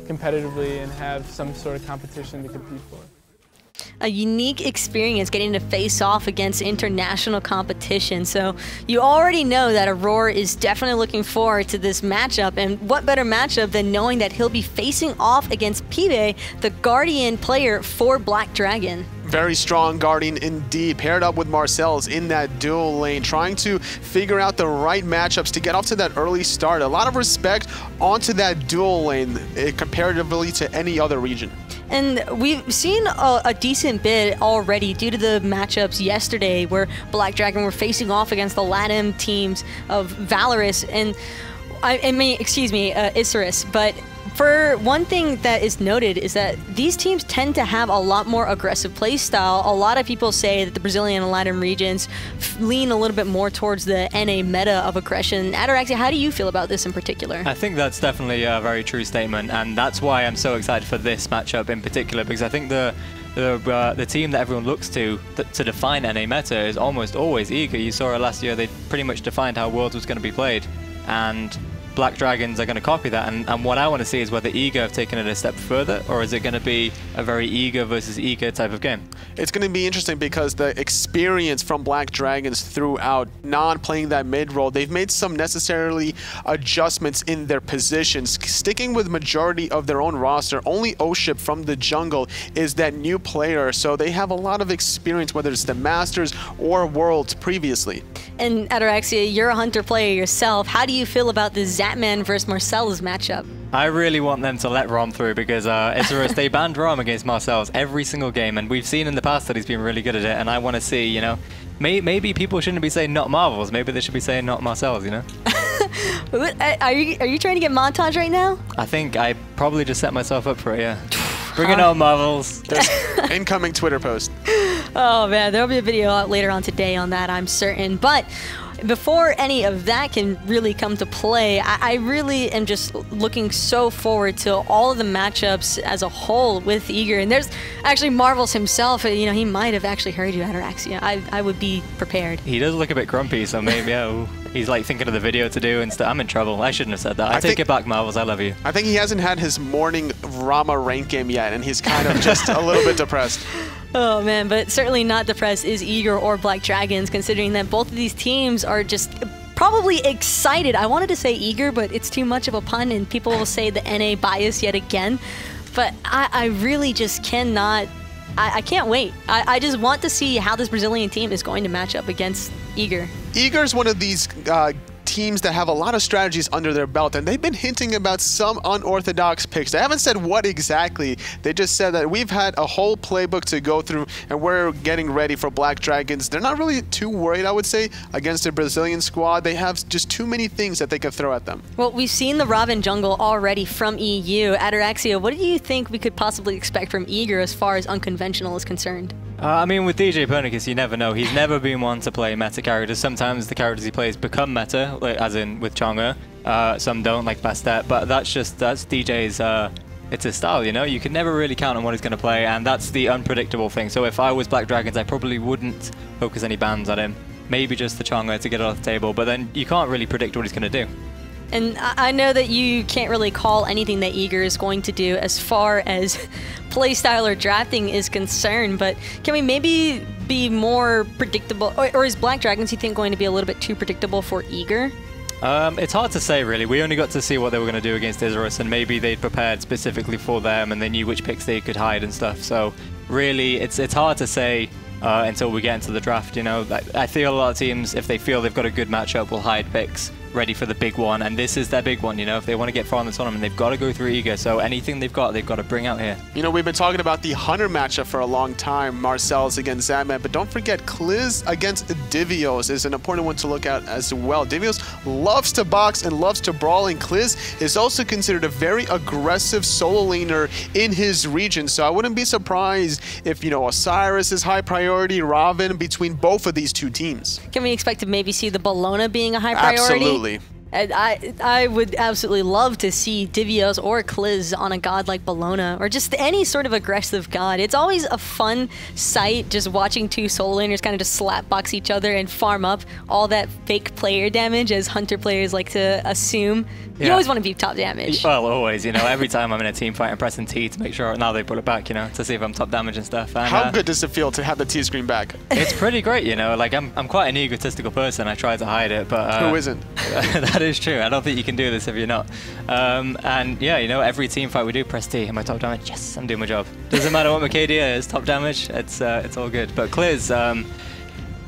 competitively and have some sort of competition to compete for. A unique experience getting to face off against international competition. So you already know that Aurora is definitely looking forward to this matchup, and what better matchup than knowing that he'll be facing off against Pibe, the Guardian player for Black Dragon. Very strong Guardian indeed, paired up with Marcel's in that dual lane, trying to figure out the right matchups to get off to that early start. A lot of respect onto that dual lane comparatively to any other region. And we've seen a decent bit already due to the matchups yesterday where Black Dragon were facing off against the LATAM teams of Valorous and, Icarus, but For one thing that is noted is that these teams tend to have a lot more aggressive play style. A lot of people say that the Brazilian and Latin regions lean a little bit more towards the NA meta of aggression. BaRRaCCuDDa, how do you feel about this in particular? I think that's definitely a very true statement, and that's why I'm so excited for this matchup in particular, because I think the team that everyone looks to define NA meta is almost always Eager. You saw it last year, they pretty much defined how Worlds was going to be played, and Black Dragons are going to copy that, and what I want to see is whether Eager have taken it a step further, or is it going to be a very Eager versus Eager type of game? It's going to be interesting because the experience from Black Dragons throughout non-playing that mid role, they've made some necessarily adjustments in their positions, sticking with majority of their own roster. Only Oship from the jungle is that new player, so they have a lot of experience, whether it's the Masters or Worlds previously. And BaRRaCCuDDa, you're a Hunter player yourself. How do you feel about the Zatman versus Marcellus matchup? I really want them to let Rom through because they banned Rom against Marcellus every single game, and we've seen in the past that he's been really good at it, and I want to see, you know, maybe people shouldn't be saying not Marvels, maybe they should be saying not Marcellus, you know? Are you trying to get montage right now? I think I probably just set myself up for it, yeah. Bring it on, Marvels. Incoming Twitter post. Oh man, there'll be a video out later on today on that, I'm certain. But before any of that can really come to play, I really am just looking so forward to all of the matchups as a whole with Eager. And there's actually Marvels himself, you know, he might have actually heard you at BaRRaCCuDDa. I would be prepared. He does look a bit grumpy, so maybe, yeah, he's like thinking of the video to do and stuff. I'm in trouble. I shouldn't have said that. I take it back, Marvels. I love you. I think he hasn't had his morning Rama rank game yet, and he's kind of just a little bit depressed. Oh man, but certainly not depressed is Eager or Black Dragons, considering that both of these teams are just probably excited. I wanted to say Eager, but it's too much of a pun, and people will say the NA bias yet again. But I really just cannot. I can't wait. I just want to see how this Brazilian team is going to match up against Eager. Eager is one of these teams that have a lot of strategies under their belt, and they've been hinting about some unorthodox picks. They haven't said what exactly. They just said that we've had a whole playbook to go through, and we're getting ready for Black Dragons. They're not really too worried, I would say, against the Brazilian squad. They have just too many things that they could throw at them. Well, we've seen the Robin jungle already from EU. BaRRaCCuDDa, what do you think we could possibly expect from Eager as far as unconventional is concerned? I mean, with DJ Pernicus, you never know. He's never been one to play meta characters. Sometimes the characters he plays become meta, like, as in with Chonga. Some don't, like Bastet, but that's DJ's, it's his style, you know? You can never really count on what he's going to play, and that's the unpredictable thing. So if I was Black Dragons, I probably wouldn't focus any bans at him. Maybe just the Chonga to get it off the table, but then you can't really predict what he's going to do. And I know that you can't really call anything that Eager is going to do as far as playstyle or drafting is concerned, but can we maybe be more predictable? Or is Black Dragons, you think, going to be a little bit too predictable for Eager? It's hard to say, really. We only got to see what they were going to do against Isurus, and maybe they'd prepared specifically for them, and they knew which picks they could hide and stuff. So really, it's hard to say until we get into the draft, you know? I feel a lot of teams, if they feel they've got a good matchup, will hide picks ready for the big one, and this is their big one, you know? If they want to get far in the tournament, they've got to go through Eager, so anything they've got to bring out here. You know, we've been talking about the Hunter matchup for a long time, Marcellus against Zatman, but don't forget, HughZ against Divios is an important one to look at as well. Divios loves to box and loves to brawl, and HughZ is also considered a very aggressive solo laner in his region, so I wouldn't be surprised if, you know, Osiris is high priority, Robin, between both of these two teams. Can we expect to maybe see the Bellona being a high priority? Absolutely. I would absolutely love to see Divios or HughZ on a god like Bellona, or just any sort of aggressive god. It's always a fun sight just watching two solo laners kind of just slapbox each other and farm up all that fake player damage, as Hunter players like to assume. You always want to be top damage. Well, always, you know, every time I'm in a team fight, I'm pressing T to make sure now they put it back, you know, to see if I'm top damage and stuff. And, how good does it feel to have the T screen back? It's pretty great, you know, like I'm quite an egotistical person. I try to hide it, but... who isn't? That is true. I don't think you can do this if you're not. And yeah, you know, every team fight we do, press T. Am I top damage? Yes, I'm doing my job. Doesn't matter what my KD is, top damage, it's all good. But HughZ,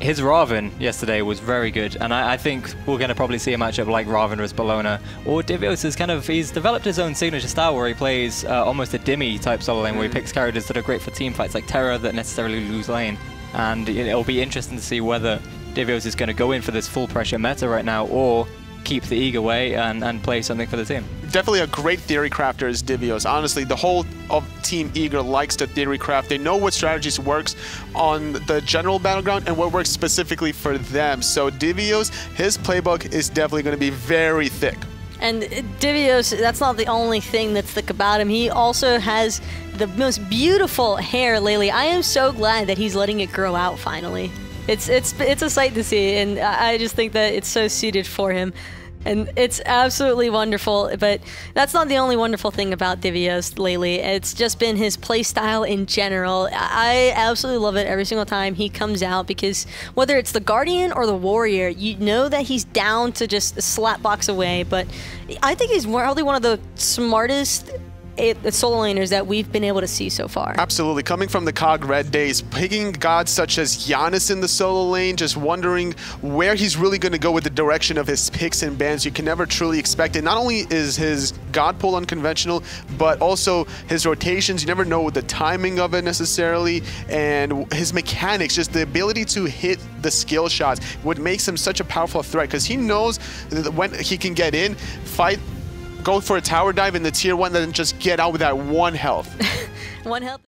his Raven yesterday was very good, and I think we're going to probably see a matchup like Raven versus Bellona. Or Divios is he's developed his own signature style where he plays almost a Dimmy type solo lane, where he picks characters that are great for team fights like Terra that necessarily lose lane. And it'll be interesting to see whether Divios is going to go in for this full pressure meta right now, or keep the eager way and play something for the team. Definitely a great theory crafter is Divios. Honestly, the whole of Team Eager likes to theory craft. They know what strategies works on the general battleground and what works specifically for them. So Divios, his playbook is definitely going to be very thick. And Divios, that's not the only thing that's thick about him. He also has the most beautiful hair lately. I am so glad that he's letting it grow out finally. It's a sight to see, and I just think that it's so suited for him. And it's absolutely wonderful, but that's not the only wonderful thing about Divios lately. It's just been his playstyle in general. I absolutely love it every single time he comes out, because whether it's the Guardian or the Warrior, you know that he's down to just slap box away, but I think he's probably one of the smartest solo laners that we've been able to see so far. Absolutely. Coming from the COG Red days, picking gods such as Giannis in the solo lane, just wondering where he's really going to go with the direction of his picks and bans. You can never truly expect it. Not only is his god pull unconventional, but also his rotations. You never know the timing of it necessarily, and his mechanics, just the ability to hit the skill shots, what makes him such a powerful threat, because he knows that when he can get in, fight, go for a tower dive in the tier 1, then just get out with that 1 health. 1 health.